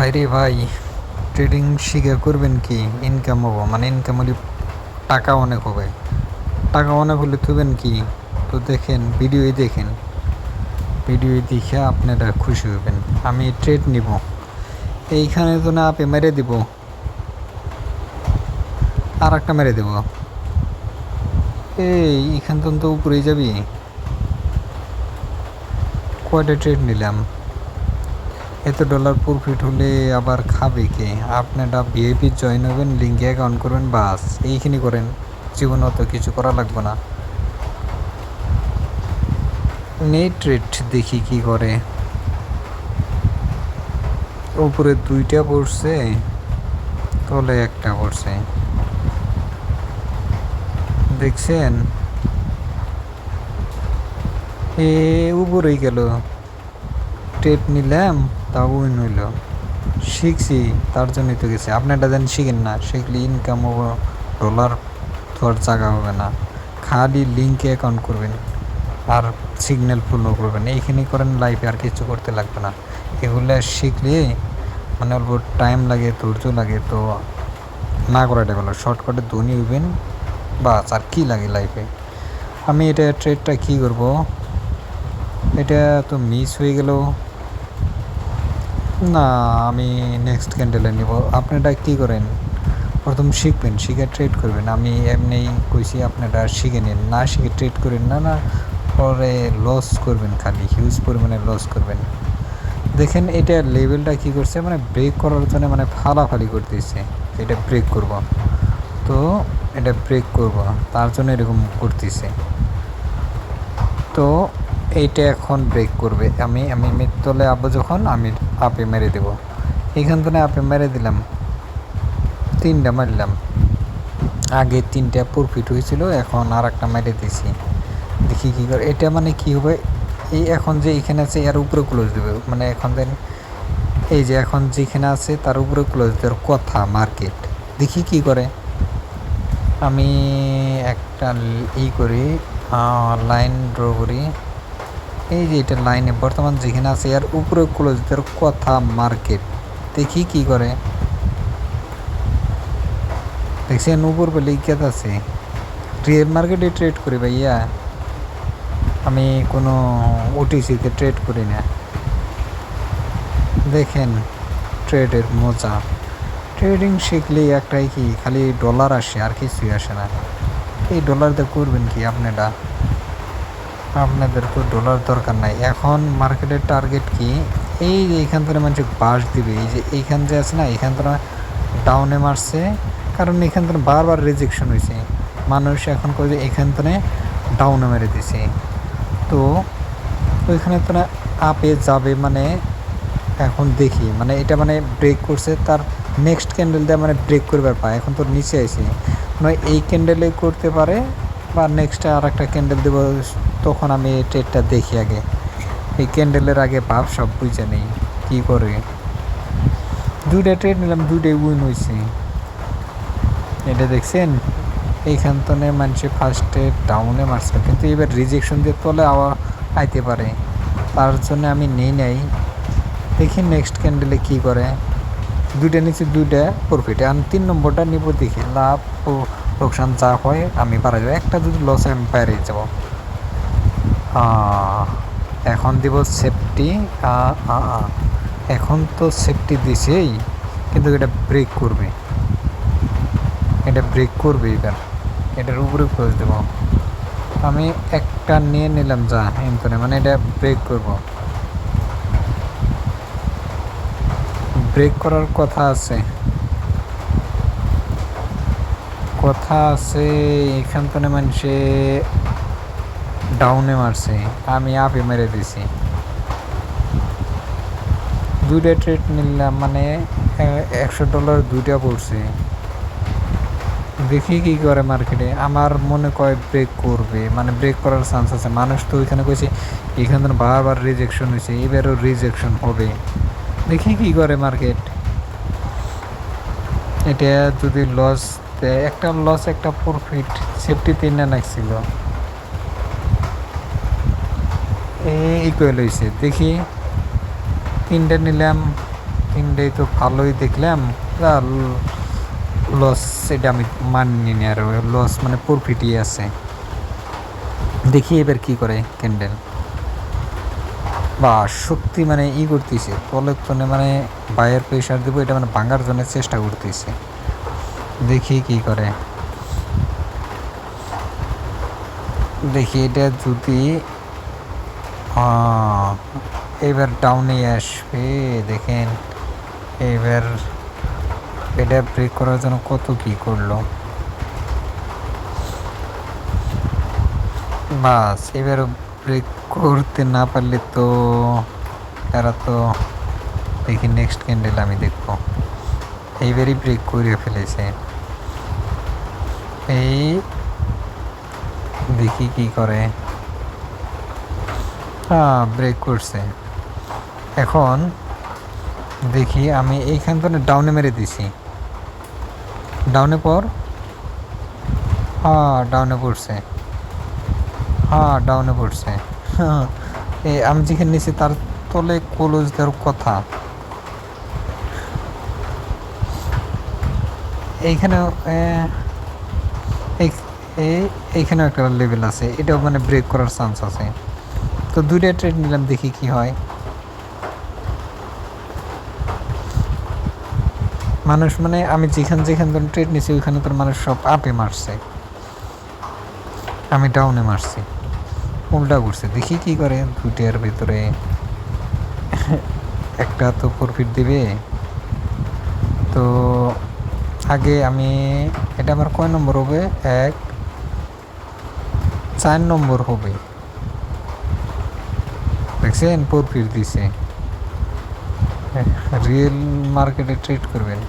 ভাইরে ভাই, ট্রেডিং শিখে করবেন কি? ইনকাম হবো, মানে ইনকাম হলে টাকা অনেক হবে। টাকা অনেক হলে তুবেন কি? তো দেখেন, ভিডিও দেখে আপনারা খুশি হবেন। আমি ট্রেড নিব, এইখানে তো না আপে মেরে দিব, আর একটা মেরে দেব। এইখান তো উপরেই যাবি। কয়টা ট্রেড নিলাম, এত ডলার প্রফিট হলে আবার খাবে কে? আপনারা ভিআইপি জয়েন হবেন, লিঙ্কে অ্যাকাউন্ট করবেন, বাস এইখানি করেন। জীবনে অত কিছু করা লাগবে না। নেট রেট দেখি কি করে। উপরে 2টা পড়ছে, তলে একটা পড়ছে, দেখছেন? উপরেই গেল। ট্রেড নিলাম, তাও উইন হইল। শিখছি, তার জন্যই তো গেছে। আপনারা যেন শিখেন না, শিখলে ইনকাম হবে, ডলার তো আর জায়গা হবে না। খালি লিঙ্কে অ্যাকাউন্ট করবেন আর সিগন্যাল ফলো করবেন, এইখানে করেন। লাইফে আর কিছু করতে লাগবে না। এগুলো শিখলে মানে অল্প টাইম লাগে, ধৈর্য লাগে, তো না করাটা ভালো। শর্টকাটে ধনী হইবেন, বাস আর কি লাগে লাইফে। আমি এটা ট্রেডটা কি করব, এটা তো মিস হয়ে গেল না। আমি নেক্সট ক্যান্ডেলে নিব। আপনারা কি করেন, প্রথম শিখবেন, শিখে ট্রেড করবেন। আমি এমনি কইছি, আপনারা শিখে নিন। না শিখে ট্রেড করেন না, না পরে লস করবেন, খালি হিউজ পরিমাণে লস করবেন। দেখেন এটা লেভেলটা কি করছে, মানে ব্রেক করার জন্য মানে ফালাফালি করতেছে। এটা ব্রেক করব, তো এটা ব্রেক করব, তার জন্য এরকম করতেছে। তো এইটা এখন ব্রেক করবে। আমি আমি তলে আবো, যখন আমি আপে মেরে দেব। এখান থেকে আপে মেরে দিলাম, 3টা মারলাম। আগে 3টা প্রফিট হয়েছিল, এখন আর একটা মেরে দিছি। দেখি কী করে। এটা মানে কি হবে, এই এখন যে এখানে আছে এর উপরে ক্লোজ দেবে, মানে এখন দেন এই যে এখন যেখানে আছে তার উপরে ক্লোজ দেওয়ার কথা মার্কেট। দেখি কি করে। আমি একটা করি, লাইন ড্র করি। এই যে এটা লাইনে বর্তমান যেখানে আছে এর উপরে ক্লোজ দেওয়ার কথা মার্কেট। দেখি কি করে। দেখছেন উপর পেলে ইজ্ঞাত আছে। রিয়েল মার্কেটে ট্রেড করি ভাইয়া, আমি কোনো ওটিসিতে ট্রেড করি না। দেখেন ট্রেডের মজা। ট্রেডিং শিখলেই একটাই কি, খালি ডলার আসে, আর কিছুই আসে না। এই ডলার দিয়ে করবেন কি আপনারা? আপনাদের তো ডলার দরকার নাই। এখন মার্কেটের টার্গেট কি, এই যে এইখান থেকে মানুষ বাস দিবে। এই যে এইখান যে আছে না, এইখান থেকে ডাউনে মারছে, কারণ এখান থেকে বারবার রিজেকশন হয়েছে। মানুষ এখন করে এখান থেকে ডাউনে মেরে দিছে, তো ওইখানে তো আপে যাবে। মানে এখন দেখি, মানে এটা মানে ব্রেক করছে, তার নেক্সট ক্যান্ডেল দিয়ে মানে ব্রেক করবার পায়। এখন তো নিচে আসে, নয় এই ক্যান্ডেলে করতে পারে, বা নেক্সটে আর একটা ক্যান্ডেল দেবো। তখন আমি এই ট্রেডটা দেখি আগে, এই ক্যান্ডেলের আগে ভাব সব বুঝে নেই কী করে। 2টা ট্রেড নিলাম, 2টাই উইন হয়েছে। এটা দেখছেন, এইখান থেকে মানুষে ফার্স্টে ডাউনে মারছে, কিন্তু এবার রিজেকশন দিয়ে তলে আবার আইতে পারে, তার জন্য আমি নেই নাই। দেখি নেক্সট ক্যান্ডেলে কি করে। 2টা নিচে, 2টা প্রফিট। আর 3 নম্বরটা নিব, দেখি লাভ ও লোকসান যা হয় আমি পারা যাবো। একটা যদি লসে আমি বাইরে যাব। এখন দিব সেফটি। এখন তো সেফটি দিছেই, কিন্তু এটা ব্রেক করবে, এটা ব্রেক করবে। এবার এটার উপরে ক্লোজ দেব। আমি একটা নিয়ে নিলাম, যা এমতনে, মানে এটা ব্রেক করব। ব্রেক করার কথা আছে, এখান থেকে মানুষে ডাউনে মারছে, আমি আপে মেরে দিছি। 2টা ট্রেড নিলাম, মানে $100 2টা পড়ছে। দেখি কি করে মার্কেটে। আমার মনে কয় ব্রেক করবে, মানে ব্রেক করার চান্স আছে। মানুষ তো ওইখানে কইছে, এখান থেকে বারবার রিজেকশন হয়েছে, এবারও রিজেকশন হবে। দেখি কি করে মার্কেট। এটা যদি লস দেয়, একটা লস একটা প্রফিট, সেফটি 3টা নাকছিল, ইকুয়াল হয়েছে। দেখি 3টা নিলাম, তিনটেই তো ভালোই দেখলাম, লস এটা আমি মানিনি আর লস মানে প্রফিটই আছে। দেখি এবার কি করে ক্যান্ডেল, বা শক্তি মানে করতেছে তলের তনে মানে বায়ের প্রেশার দেবো, এটা মানে ভাঙার জন্য চেষ্টা করতেছে, দেখি কি করে। দেখি এটা যদি এবার ডাউনে আসবে, দেখেন এবার এটা ব্রেক করার জন্য কত কি করলো, বাস এবার ব্রেক করতে না পারলে তো এরা তো, দেখি নেক্সট ক্যান্ডেল আমি দেখব। এইবারই ব্রেক করে ফেলেছে, এই দেখি কি করে। হ্যাঁ ব্রেক করছে। এখন দেখি আমি এইখান থেকে ডাউনে মেরে দিছি, ডাউনে পর, হ্যাঁ ডাউনে পড়ছে, হ্যাঁ ডাউনে পড়ছে। হ্যাঁ আমি যেখানে নিয়েছি তার তলে ক্লোজ দেওয়ার কথা। এইখানে এইখানেও একটা লেভেল আছে, এটাও মানে ব্রেক করার চান্স আছে। তো দুইটা ট্রেড নিলাম, দেখি কি হয়। মানুষ মানে আমি যেখান ধরুন ট্রেড নিয়েছি ওইখানে তোর মানুষ সব আপে মারছে, আমি ডাউনে মারছি, উল্টা করছে। দেখি কি করে, দুইটার ভিতরে একটা তো প্রফিট দিবে। তো আগে আমি, এটা আমার কয় নম্বর হবে, 4 নম্বর হবে, দেখছেন প্রফিট দিছে। রিয়েল মার্কেটে ট্রেড করবেন।